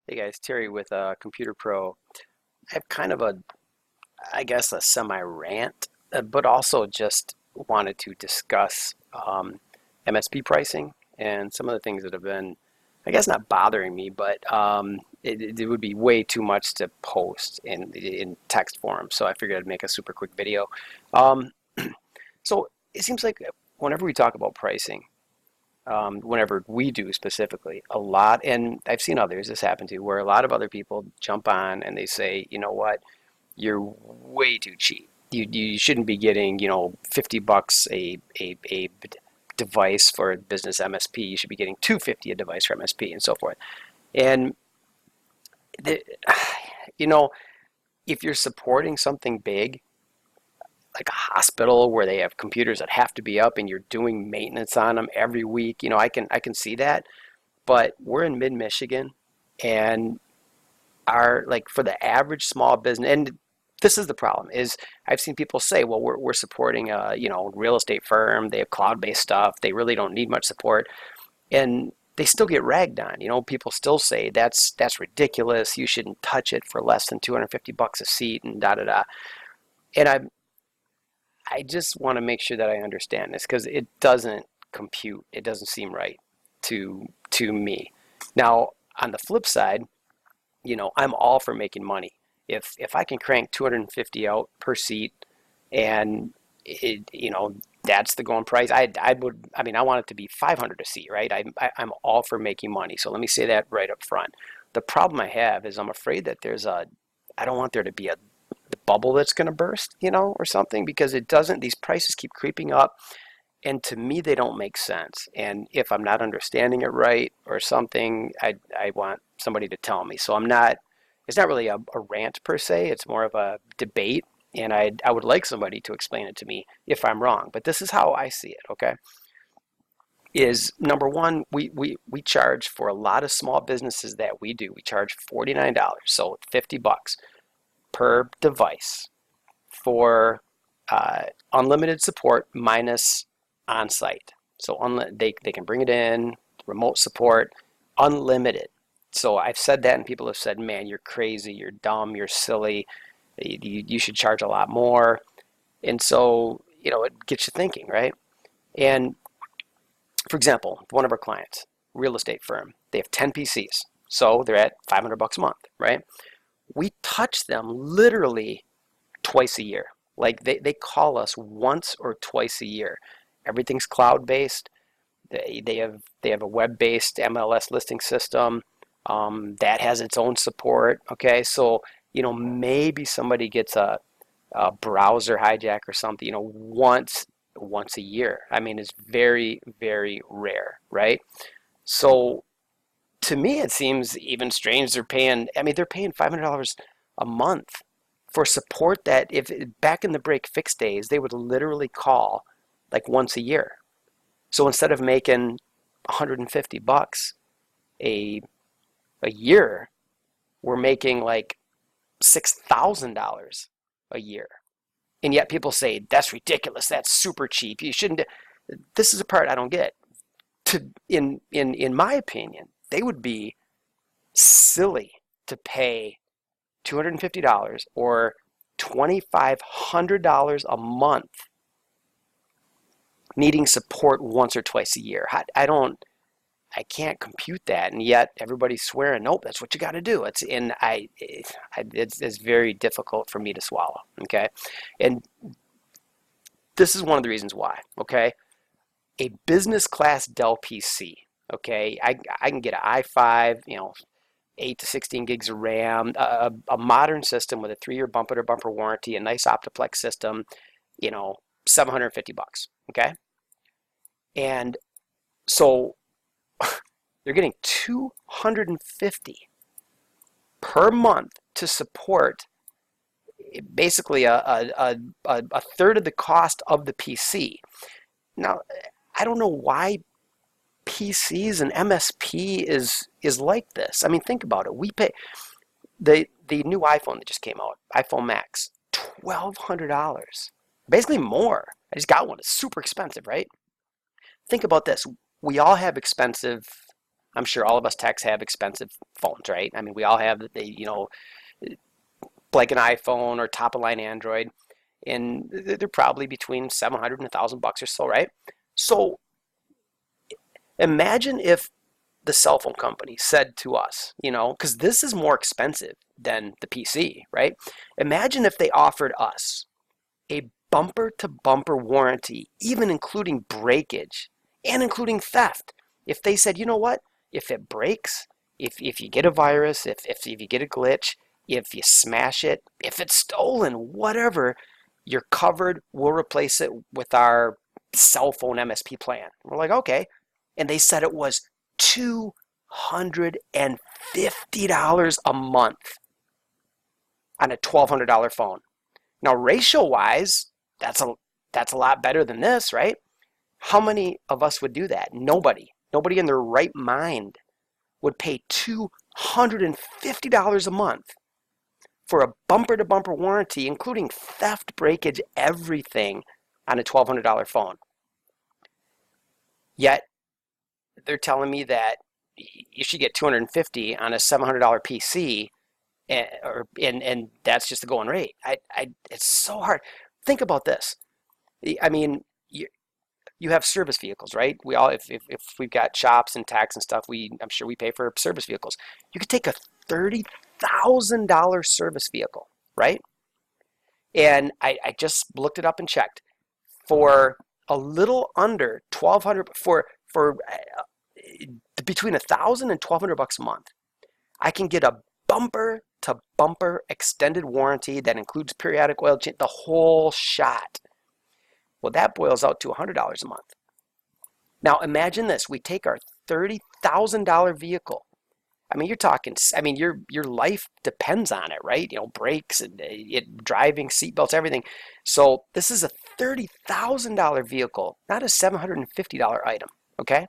Hey guys, Terry with Computer Pro. I have kind of I guess, a semi-rant, but also just wanted to discuss MSP pricing and some of the things that have been, I guess, not bothering me, but it would be way too much to post in text form. So I figured I'd make a super quick video. Um, so it seems like whenever we talk about pricing, whenever we do specifically, a lot, and I've seen others, this happen to, where a lot of other people jump on and they say, you know what, you're way too cheap. You shouldn't be getting, 50 bucks a device for a business MSP. You should be getting 250 a device for MSP and so forth. And, the, you know, if you're supporting something big, like a hospital where they have computers that have to be up and you're doing maintenance on them every week, I can see that. But we're in mid-Michigan, and our, like, for the average small business, and this is the problem, is I've seen people say, well, we're supporting a, real estate firm. They have cloud-based stuff. They really don't need much support. And they still get ragged on. People still say that's ridiculous. You shouldn't touch it for less than 250 bucks a seat and da da da. And I just want to make sure that I understand this, because it doesn't compute. It doesn't seem right to me. Now, on the flip side, I'm all for making money. If I can crank 250 out per seat, and that's the going price, I want it to be 500 a seat, right? I'm all for making money. So let me say that right up front. The problem I have is I'm afraid that I don't want there to be the bubble that's going to burst, or something, because it doesn't. These prices keep creeping up, and to me they don't make sense. And if I'm not understanding it right or something, I want somebody to tell me. So it's not really a rant per se. It's more of a debate, and I would like somebody to explain it to me if I'm wrong. But this is how I see it. Okay, is number one, we charge for a lot of small businesses that we do. We charge $49, so 50 bucks per device for unlimited support minus on-site. So they can bring it in, remote support, unlimited. So I've said that, and people have said, man, you're crazy, you're dumb, you're silly, you should charge a lot more. And so, it gets you thinking, right? And for example, one of our clients, real estate firm, they have 10 PCs. So they're at 500 bucks a month, right? We touch them literally twice a year. Like they call us once or twice a year. Everything's cloud-based. They have a web-based MLS listing system that has its own support. Okay, so maybe somebody gets a browser hijack or something. Once a year. I mean, it's very, very rare, right? So to me, it seems even strange. They're paying $500 a month for support that, if back in the break fix days, they would literally call like once a year. So instead of making 150 bucks a year, we're making like $6,000 a year. And yet people say that's ridiculous. That's super cheap. You shouldn't. This is the part I don't get. In my opinion, they would be silly to pay $250 or $2,500 a month needing support once or twice a year. I can't compute that, and yet everybody's swearing, nope, that's what you got to do. It's very difficult for me to swallow. Okay, and this is one of the reasons why. Okay, a business class Dell PC. Okay, I can get an i5, 8 to 16 gigs of RAM, a modern system with a 3-year bumper-to-bumper warranty, a nice Optiplex system, 750 bucks. Okay, and so you're getting 250 per month to support basically a third of the cost of the PC. Now, I don't know why PCs and MSP is like this. I mean, think about it. We pay the new iPhone that just came out, iPhone Max, $1,200, basically more. I just got one. It's super expensive, right? Think about this. We all have expensive I'm sure all of us techs have expensive phones, right? I mean, we all have like an iPhone or top of line Android, and they're probably between 700 and 1,000 bucks or so, right? So imagine if the cell phone company said to us, because this is more expensive than the PC, right? Imagine if they offered us a bumper to bumper warranty, even including breakage and including theft. If they said, you know what, if it breaks, if you get a virus, if you get a glitch, if you smash it, if it's stolen, whatever, you're covered. We'll replace it with our cell phone MSP plan. We're like, okay. And they said it was $250 a month on a $1,200 phone. Now, ratio-wise, that's a lot better than this, right? How many of us would do that? Nobody. Nobody in their right mind would pay $250 a month for a bumper-to-bumper warranty, including theft, breakage, everything on a $1,200 phone. Yet, they're telling me that you should get $250 on a $700 PC, and that's just the going rate. It's so hard. Think about this. I mean, you have service vehicles, right? We all, if we've got shops and tax and stuff, I'm sure we pay for service vehicles. You could take a $30,000 service vehicle, right? And I just looked it up and checked for a little under 1,200 for between 1,000 and 1,200 bucks a month. I can get a bumper to bumper extended warranty that includes periodic oil change, the whole shot. Well, that boils out to $100 a month. Now imagine this: we take our $30,000 vehicle. I mean, you're talking. I mean, your life depends on it, right? Brakes and driving, seatbelts, everything. So this is a $30,000 vehicle, not a $750 item. Okay,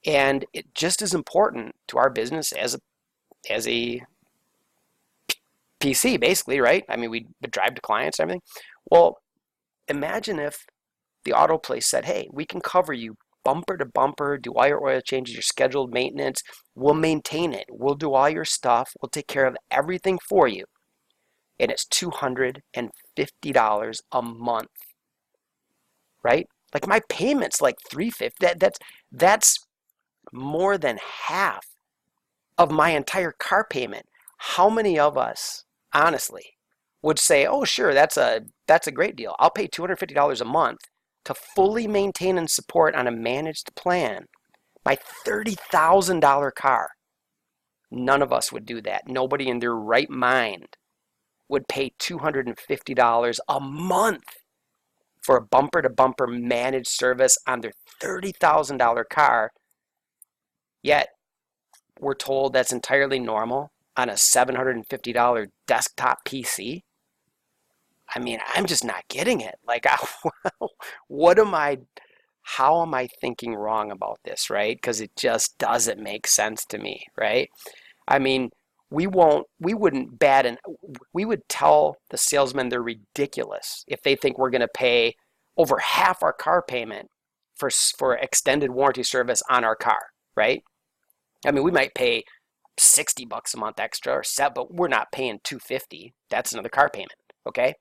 and it just as important to our business as a PC, basically, right? I mean, we would drive to clients and everything. Well, imagine if the auto place said, hey, we can cover you bumper to bumper, do all your oil changes, your scheduled maintenance. We'll maintain it. We'll do all your stuff. We'll take care of everything for you. And it's $250 a month, right? Like my payment's like $350. That's more than half of my entire car payment. How many of us, honestly, would say, oh, sure, that's a great deal. I'll pay $250 a month to fully maintain and support on a managed plan my $30,000 car. None of us would do that. Nobody in their right mind would pay $250 a month for a bumper-to-bumper managed service on their $30,000 car. Yet, we're told that's entirely normal on a $750 desktop PC. I mean, I'm just not getting it. Like, how am I thinking wrong about this, right? Because it just doesn't make sense to me, right? I mean, we would tell the salesmen they're ridiculous if they think we're going to pay over half our car payment for extended warranty service on our car, right? I mean, we might pay $60 a month extra or $7, but we're not paying $250. That's another car payment, okay?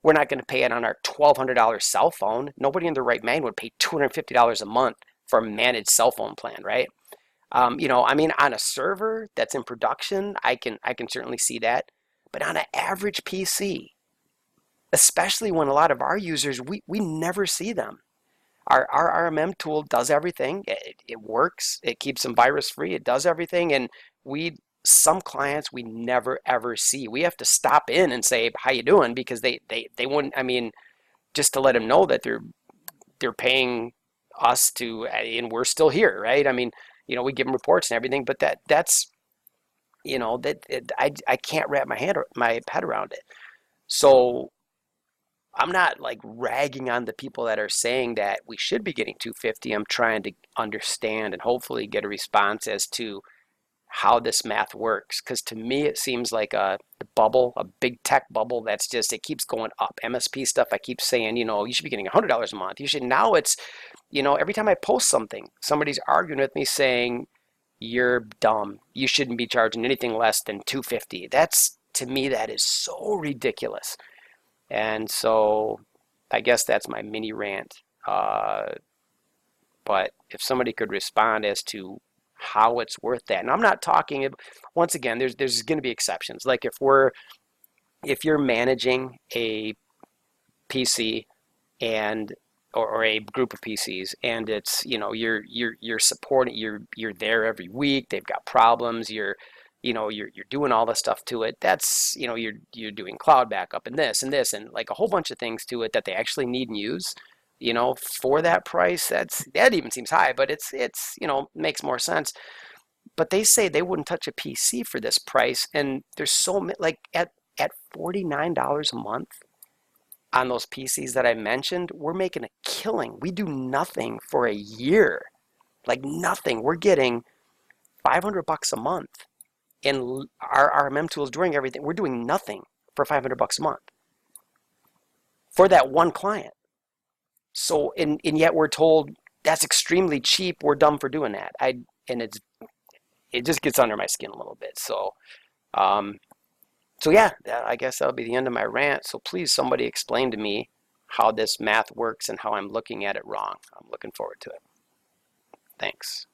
We're not going to pay it on our $1,200 cell phone. Nobody in their right mind would pay $250 a month for a managed cell phone plan, right? I mean, on a server that's in production, I can certainly see that. But on an average PC, especially when a lot of our users, we never see them. Our RMM tool does everything. It works. It keeps them virus free. It does everything. And some clients we never ever see. We have to stop in and say, how you doing? Because they wouldn't, I mean, just to let them know that they're paying us to, and we're still here, right? I mean, we give them reports and everything, but that's I can't wrap my head around it. So I'm not like ragging on the people that are saying that we should be getting 250. I'm trying to understand and hopefully get a response as to how this math works, because to me it seems like a bubble, a big tech bubble that's just, it keeps going up. MSP stuff, I keep saying, you should be getting $100 a month. Now it's, every time I post something, somebody's arguing with me saying, you're dumb. You shouldn't be charging anything less than 250. That's, to me, that is so ridiculous. And so I guess that's my mini rant. But if somebody could respond as to how it's worth that. And I'm not talking, once again, there's going to be exceptions. Like if you're managing a PC and or a group of PCs, and it's, you're supporting, you're there every week, they've got problems, you're doing all the stuff to it. That's, you're doing cloud backup and this and like a whole bunch of things to it that they actually need and use, for that price. That even seems high, but it's makes more sense. But they say they wouldn't touch a PC for this price, and there's so many, like at $49 a month on those PCs that I mentioned, we're making a killing. We do nothing for a year, like nothing. We're getting $500 a month in our RMM tools doing everything. We're doing nothing for $500 a month for that one client. So, and yet we're told that's extremely cheap. We're dumb for doing that. And it just gets under my skin a little bit. Um, so yeah, I guess that'll be the end of my rant. So please, somebody explain to me how this math works and how I'm looking at it wrong. I'm looking forward to it. Thanks.